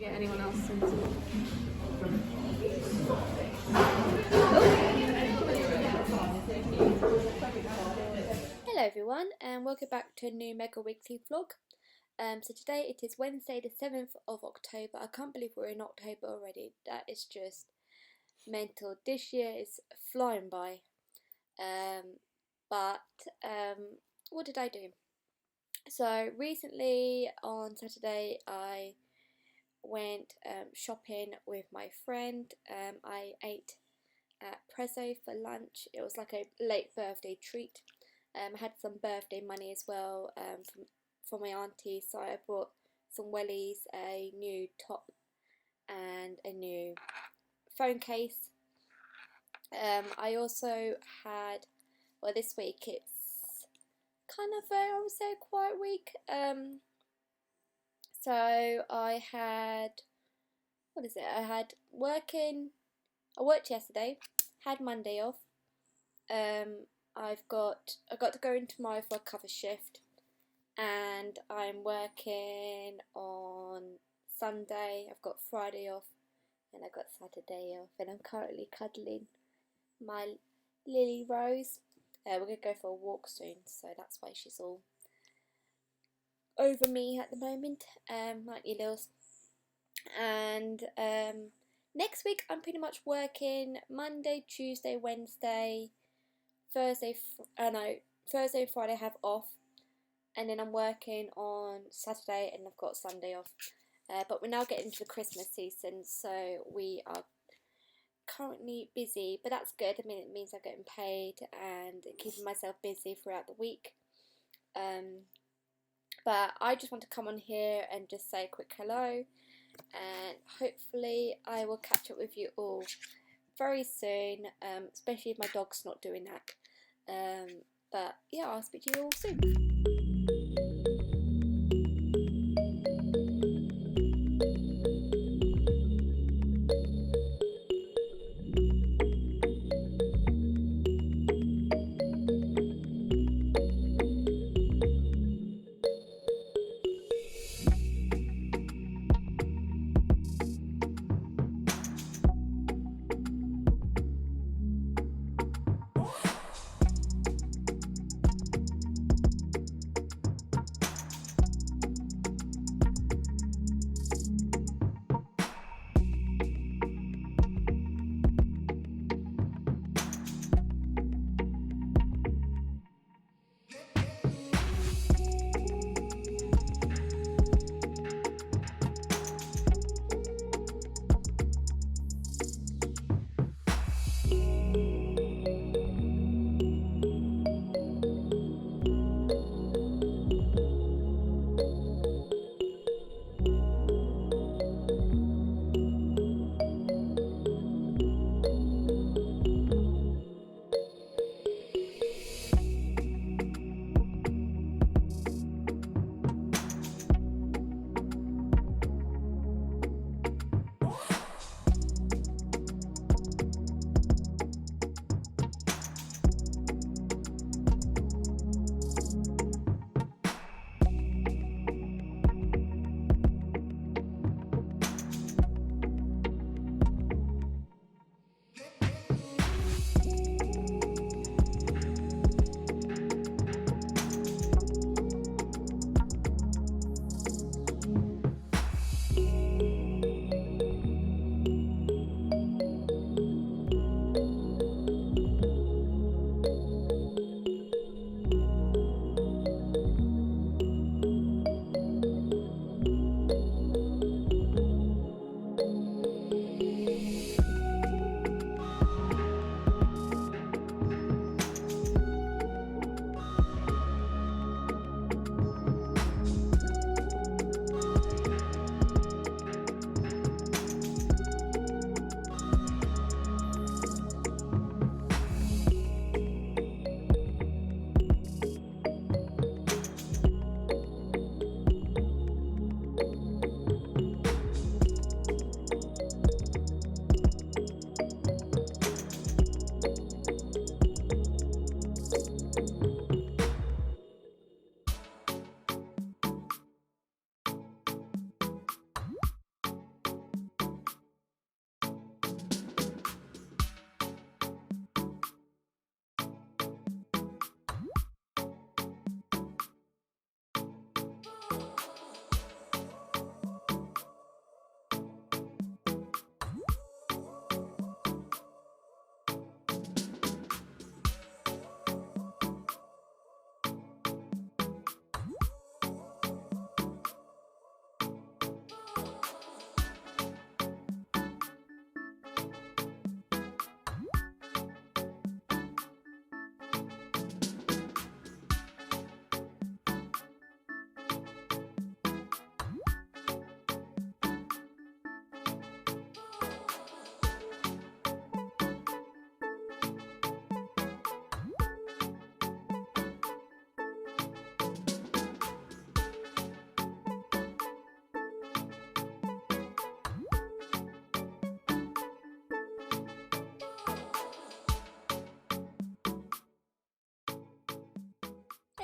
get anyone else into Hello everyone and welcome back to a new Mega Weekly vlog. So today it is Wednesday the 7th of October. I can't believe we're in October already. That is just mental. This year is flying by. What did I do? So recently on Saturday I went shopping with my friend. I ate at Prezzo for lunch. It was like a late birthday treat. I had some birthday money as well from my auntie, so I bought some wellies, a new top and a new phone case. I also had, well, this week it's kind of I would say a quiet week. So I had, I worked yesterday, had Monday off. I got to go in tomorrow for a cover shift, and I'm working on Sunday. I've got Friday off, and I've got Saturday off, and I'm currently cuddling my Lily Rose. We're gonna go for a walk soon, so that's why she's all over me at the moment, like you little. And next week I'm pretty much working Monday, Tuesday, Wednesday, Thursday and Friday I have off, and then I'm working on Saturday and I've got Sunday off. But we're now getting into the Christmas season, so we are currently busy, but that's good. I mean, it means I'm getting paid and keeping myself busy throughout the week. But I just want to come on here and just say a quick hello, and hopefully I will catch up with you all very soon, especially if my dog's not doing that. But yeah, I'll speak to you all soon.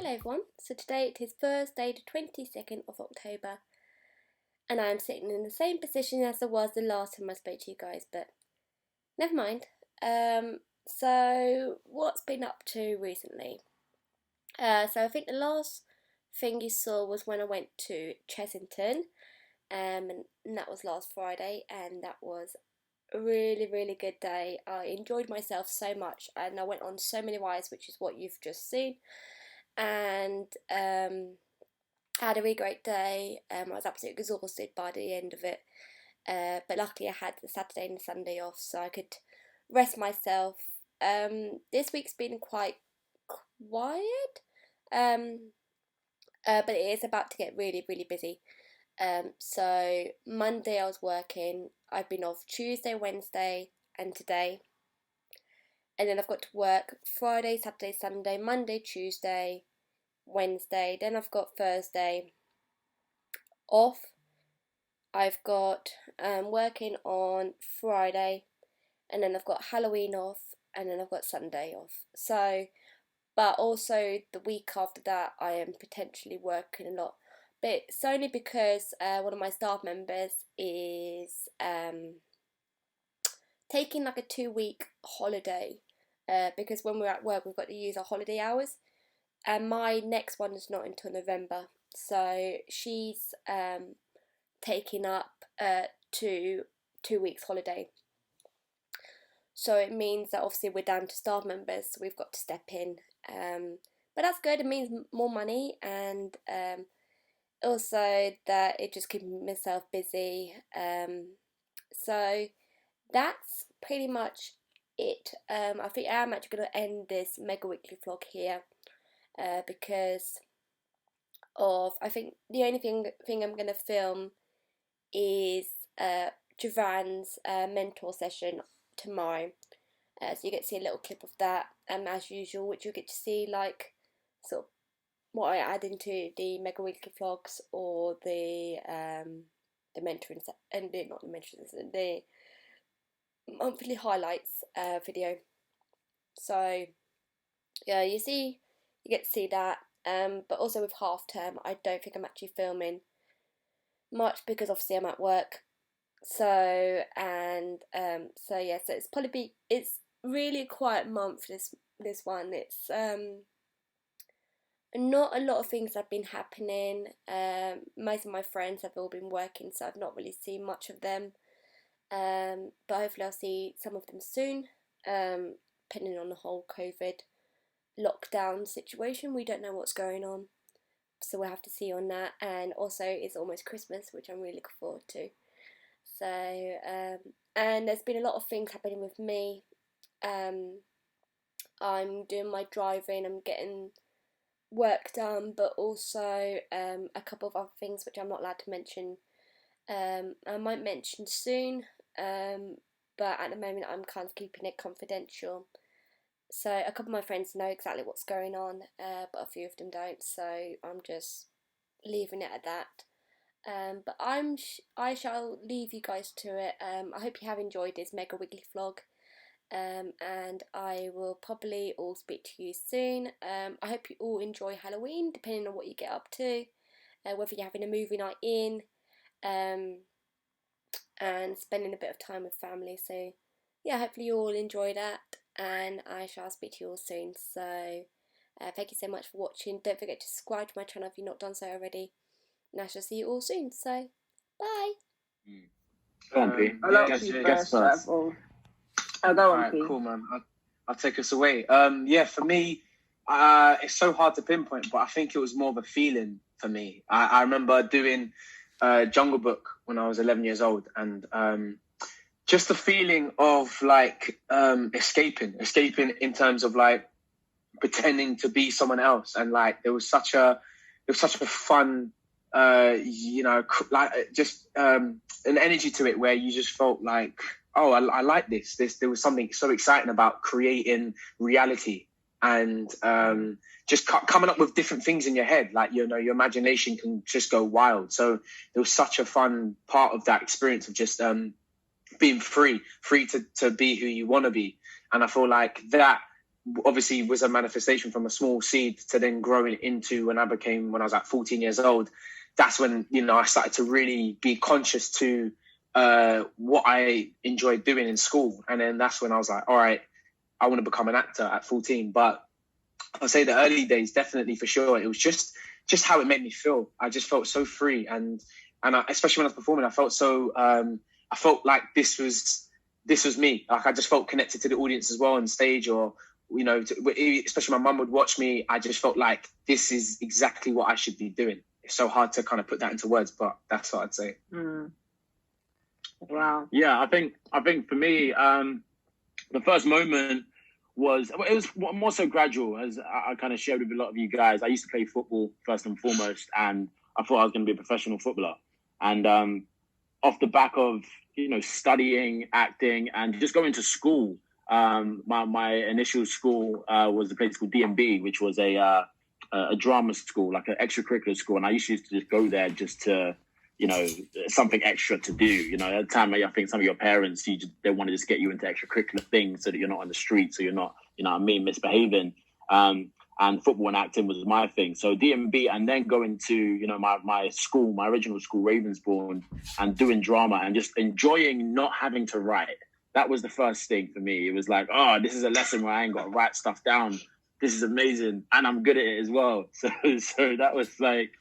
Hello everyone, so today it is Thursday the 22nd of October and I am sitting in the same position as I was the last time I spoke to you guys, but never mind. So what's been up to recently? So I think the last thing you saw was when I went to Chessington, and that was last Friday, and that was a really, really good day. I enjoyed myself so much and I went on so many rides, which is what you've just seen, and I had a really great day. I was absolutely exhausted by the end of it, but luckily I had the Saturday and the Sunday off so I could rest myself. This week's been quite quiet, but it is about to get really, really busy. So Monday I was working, I've been off Tuesday, Wednesday and today, and then I've got to work Friday, Saturday, Sunday, Monday, Tuesday, Wednesday, then I've got Thursday off. I've got working on Friday, and then I've got Halloween off, and then I've got Sunday off. So, but also the week after that I am potentially working a lot, but it's only because one of my staff members is taking like a 2-week holiday, because when we're at work we've got to use our holiday hours, and my next one is not until November, so she's taking up 2 weeks holiday. So it means that obviously we're down to staff members, so we've got to step in. But that's good, it means more money, and also that it just keeps myself busy. So that's pretty much it. I think I am actually going to end this mega weekly vlog here, because of, I think the only thing I'm going to film is Joivan's mentor session tomorrow. So you get to see a little clip of that, as usual, which you'll get to see like sort of what I add into the mega weekly vlogs, or the mentoring and not the mentoring, the monthly highlights video. So yeah, you get to see that. But also with half term, I don't think I'm actually filming much because obviously I'm at work. So so yeah, so it's really a quiet month, this one. It's not a lot of things have been happening. Most of my friends have all been working, so I've not really seen much of them. But hopefully I'll see some of them soon. Depending on the whole COVID lockdown situation, we don't know what's going on, so we'll have to see on that. And also it's almost Christmas, which I'm really looking forward to. So and there's been a lot of things happening with me. I'm doing my driving, I'm getting work done, but also a couple of other things which I'm not allowed to mention. I might mention soon, but at the moment I'm kind of keeping it confidential. So a couple of my friends know exactly what's going on, but a few of them don't, so I'm just leaving it at that. But I shall leave you guys to it. I hope you have enjoyed this mega weekly vlog, and I will probably all speak to you soon. I hope you all enjoy Halloween, depending on what you get up to, whether you're having a movie night in, and spending a bit of time with family. So yeah, hopefully you all enjoy that, and I shall speak to you all soon. So thank you so much for watching. Don't forget to subscribe to my channel if you've not done so already, and I shall see you all soon. So bye. Go on, P. Guess first. I'll go on, Alright, P. cool, man. I'll take us away. Yeah, for me, it's so hard to pinpoint, but I think it was more of a feeling for me. I remember doing Jungle Book when I was 11 years old, and just the feeling of like escaping in terms of like pretending to be someone else, and like there was such a fun just an energy to it where you just felt like, oh, I like this. There was something so exciting about creating reality, and just coming up with different things in your head. Like, your imagination can just go wild. So there was such a fun part of that experience of just being free to be who you want to be. And I feel like that obviously was a manifestation from a small seed to then growing into when I was like 14 years old. That's when, I started to really be conscious to what I enjoyed doing in school. And then that's when I was like, all right, I want to become an actor at 14. But I'll say the early days, definitely for sure. It was just how it made me feel. I just felt so free. And especially when I was performing, I felt like this was me. Like I just felt connected to the audience as well on stage, or, especially my mum would watch me. I just felt like this is exactly what I should be doing. It's so hard to kind of put that into words, but that's what I'd say. Wow. Yeah, I think for me, the first moment was more so gradual, as I kind of shared with a lot of you guys. I used to play football first and foremost, and I thought I was going to be a professional footballer. And off the back of studying acting and just going to school, my initial school was a place called D&B, which was a drama school, like an extracurricular school, and I used to just go there just to something extra to do. At the time, I think some of your parents, they want to just get you into extracurricular things so that you're not on the street, so you're not, misbehaving. And football and acting was my thing. So D&B, and then going to, my school, my original school, Ravensbourne, and doing drama and just enjoying not having to write. That was the first thing for me. It was like, oh, this is a lesson where I ain't got to write stuff down. This is amazing, and I'm good at it as well. So that was like,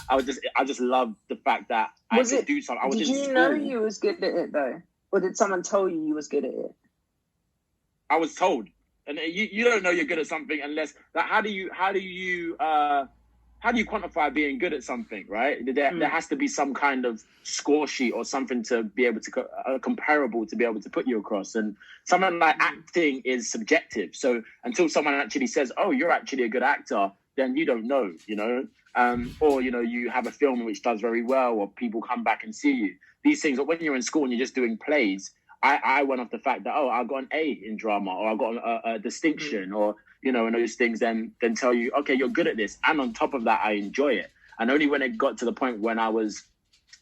I just loved the fact that I could do something. Did you know you was good at it though, or did someone tell you was good at it? I was told, and you don't know you're good at something unless that. How do you quantify being good at something, right? There has to be some kind of score sheet or something to be able to comparable to be able to put you across. And something like acting is subjective. So until someone actually says, "Oh, you're actually a good actor," then you don't know, or you have a film which does very well, or people come back and see you. These things, or when you're in school and you're just doing plays, I went off the fact that I got an A in drama, or I got a distinction, or and those things then tell you, okay, you're good at this. And on top of that, I enjoy it. And only when it got to the point when I was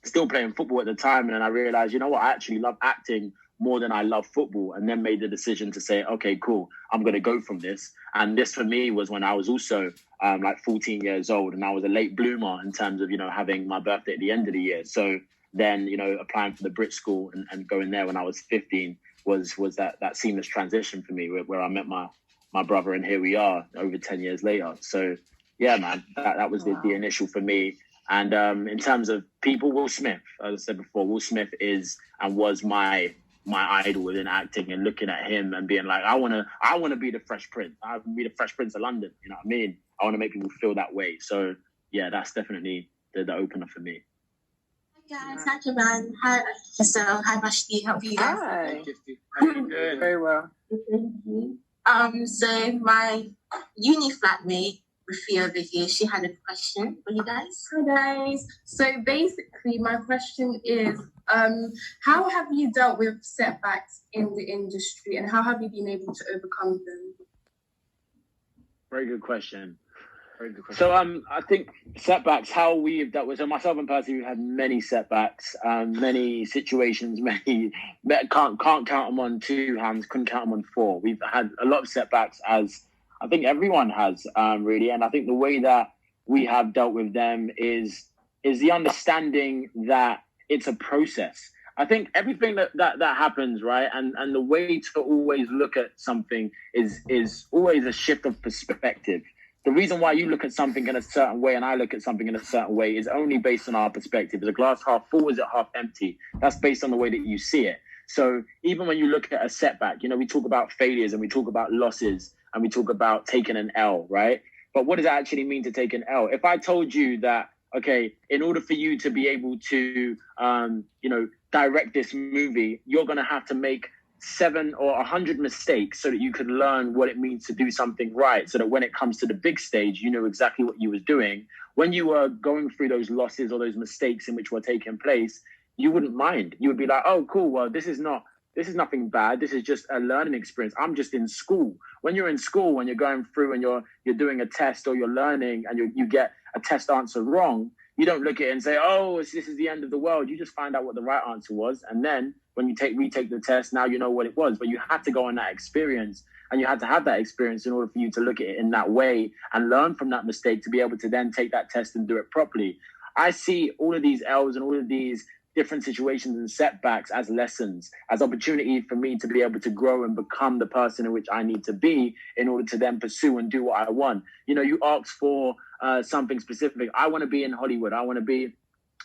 still playing football at the time, and then I realized, I actually love acting more than I love football, and then made the decision to say, okay, cool, I'm going to go from this. And this for me was when I was also like 14 years old, and I was a late bloomer in terms of, having my birthday at the end of the year. So then, applying for the Brit School and going there when I was 15 was that seamless transition for me where I met my brother, and here we are over 10 years later. So yeah, man, that was the initial for me. And in terms of people, Will Smith, as I said before, Will Smith is and was my idol within acting, and looking at him and being like, I want to be the Fresh Prince. I want to be the Fresh Prince of London. You know what I mean? I want to make people feel that way. So yeah, that's definitely the opener for me. Hi guys, hi Joivan, hi Estelle, hi Vashti, hope you guys Hi. How you doing? Very well. Thank you. So my uni flatmate, Rafia over here, she had a question for you guys. Hi guys. So basically my question is, how have you dealt with setbacks in the industry, and how have you been able to overcome them? Very good question. So I think setbacks, how we've dealt with, so myself and Percy, we've had many setbacks, many situations, can't count them on two hands, couldn't count them on four. We've had a lot of setbacks, as I think everyone has, really. And I think the way that we have dealt with them is the understanding that it's a process. I think everything that happens, right, and the way to always look at something is always a shift of perspective. The reason why you look at something in a certain way and I look at something in a certain way is only based on our perspective. Is a glass half full? Is it half empty? That's based on the way that you see it. So even when you look at a setback, we talk about failures and we talk about losses and we talk about taking an L, right? But what does it actually mean to take an L? If I told you that, okay, in order for you to be able to, direct this movie, you're going to have to make 7 or 100 mistakes so that you could learn what it means to do something right, so that when it comes to the big stage, you know exactly what you were doing. When you were going through those losses or those mistakes in which were taking place, you wouldn't mind. You would be like, oh, cool, well, this is nothing bad. This is just a learning experience. I'm just in school. When you're in school, when you're going through and you're doing a test or you're learning and you get a test answer wrong, you don't look at it and say, oh, this is the end of the world. You just find out what the right answer was. And then when you retake the test, now you know what it was. But you had to go on that experience, and you had to have that experience in order for you to look at it in that way and learn from that mistake to be able to then take that test and do it properly. I see all of these L's and all of these different situations and setbacks as lessons, as opportunities for me to be able to grow and become the person in which I need to be in order to then pursue and do what I want. You know, you asked for something specific. I want to be in Hollywood. I want to be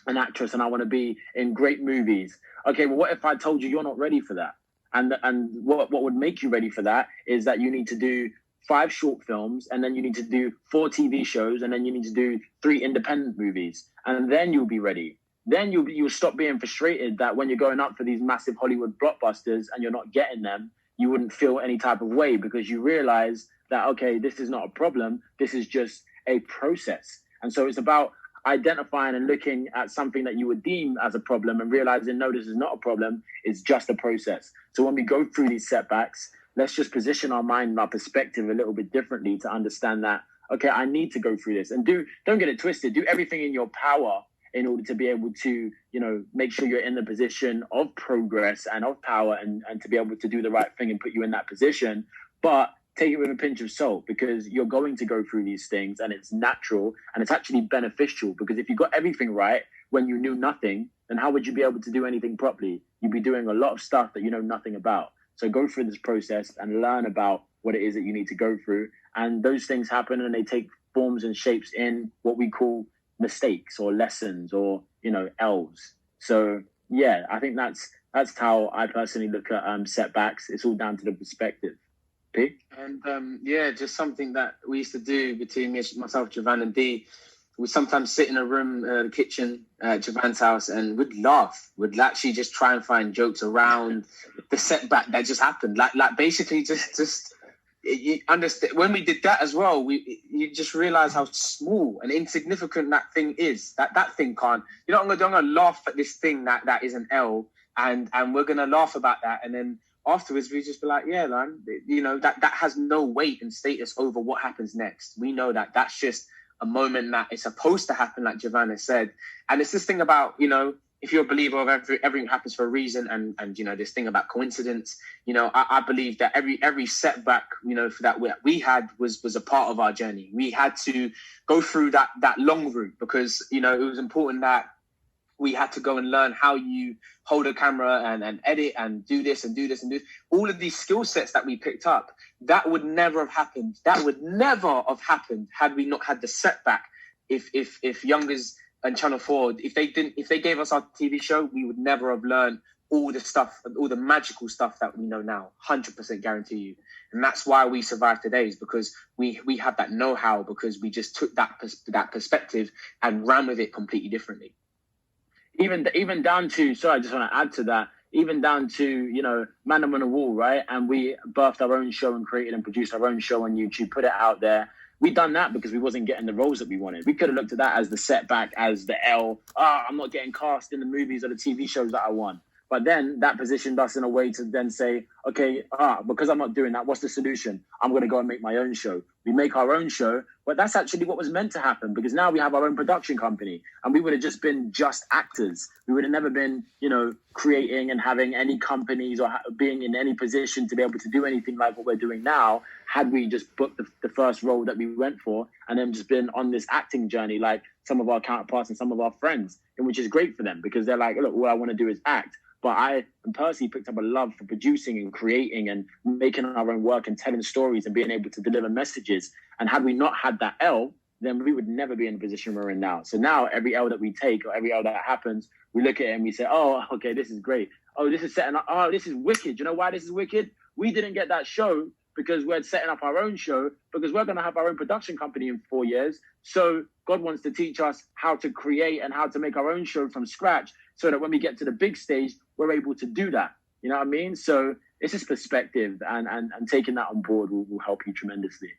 an actress and I want to be in great movies. Okay, well, what if I told you you're not ready for that? And what would make you ready for that is that you need to do 5 short films, and then you need to do 4 TV shows, and then you need to do 3 independent movies, and then you'll be ready. Then you'll stop being frustrated that when you're going up for these massive Hollywood blockbusters and you're not getting them, you wouldn't feel any type of way, because you realize that, okay, this is not a problem. This is just a process. And so it's about identifying and looking at something that you would deem as a problem and realizing, no, this is not a problem. It's just a process. So when we go through these setbacks, let's just position our mind and our perspective a little bit differently to understand that, okay, I need to go through this. And don't get it twisted. Do everything in your power in order to be able to, you know, make sure you're in the position of progress and of power and to be able to do the right thing and put you in that position. But take it with a pinch of salt, because you're going to go through these things and it's natural and it's actually beneficial. Because if you got everything right when you knew nothing, then how would you be able to do anything properly? You'd be doing a lot of stuff that you know nothing about. So go through this process and learn about what it is that you need to go through. And those things happen and they take forms and shapes in what we call mistakes or lessons or, you know, L's. So yeah, I think that's how I personally look at setbacks. It's all down to the perspective. P? And yeah, just something that we used to do between myself, Joivan, and D. We'd sometimes sit in a room, the kitchen at Joivan's house, and we'd laugh. We'd actually just try and find jokes around the setback that just happened. Like basically just you understand. When we did that as well, you just realize how small and insignificant that thing is. That thing can't. You know, I'm gonna laugh at this thing that is an L, and we're gonna laugh about that, and then afterwards we just be like, yeah, man, you know, that has no weight and status over what happens next. We know that that's just a moment that is supposed to happen, like Joivan said. And it's this thing about, you know, if you're a believer of everything happens for a reason, and you know, this thing about coincidence, you know, I believe that every setback, you know, for that we had was a part of our journey. We had to go through that long route because, you know, it was important that we had to go and learn how you hold a camera and edit and do this and do this and do this. All of these skill sets that we picked up, that would never have happened. That would never have happened had we not had the setback. If Youngers and Channel 4, if they gave us our TV show, we would never have learned all the stuff, all the magical stuff that we know now. 100% guarantee you. And that's why we survived today, is because we have that know-how, because we just took that perspective and ran with it completely differently. Even down to, sorry, I just want to add to that, even down to, you know, Man on the Wall, right? And we birthed our own show and created and produced our own show on YouTube, put it out there. We done that because we wasn't getting the roles that we wanted. We could have looked at that as the setback, as the L. I'm not getting cast in the movies or the TV shows that I want. But then that positioned us in a way to then say, okay, because I'm not doing that, what's the solution? I'm going to go and make my own show. We make our own show, but that's actually what was meant to happen, because now we have our own production company, and we would have just been just actors. We would have never been, you know, creating and having any companies or being in any position to be able to do anything like what we're doing now, had we just booked the first role that we went for and then just been on this acting journey like some of our counterparts and some of our friends, and which is great for them because they're like, look, all I want to do is act. But I personally picked up a love for producing and creating and making our own work and telling stories and being able to deliver messages. And had we not had that L, then we would never be in the position we're in now. So now every L that we take or every L that happens, we look at it and we say, oh, okay, this is great. Oh, this is setting up. Oh, this is wicked. You know why this is wicked? We didn't get that show because we're setting up our own show, because we're going to have our own production company in 4 years. So God wants to teach us how to create and how to make our own show from scratch, so that when we get to the big stage, we're able to do that. You know what I mean? So it's just perspective, and taking that on board will help you tremendously.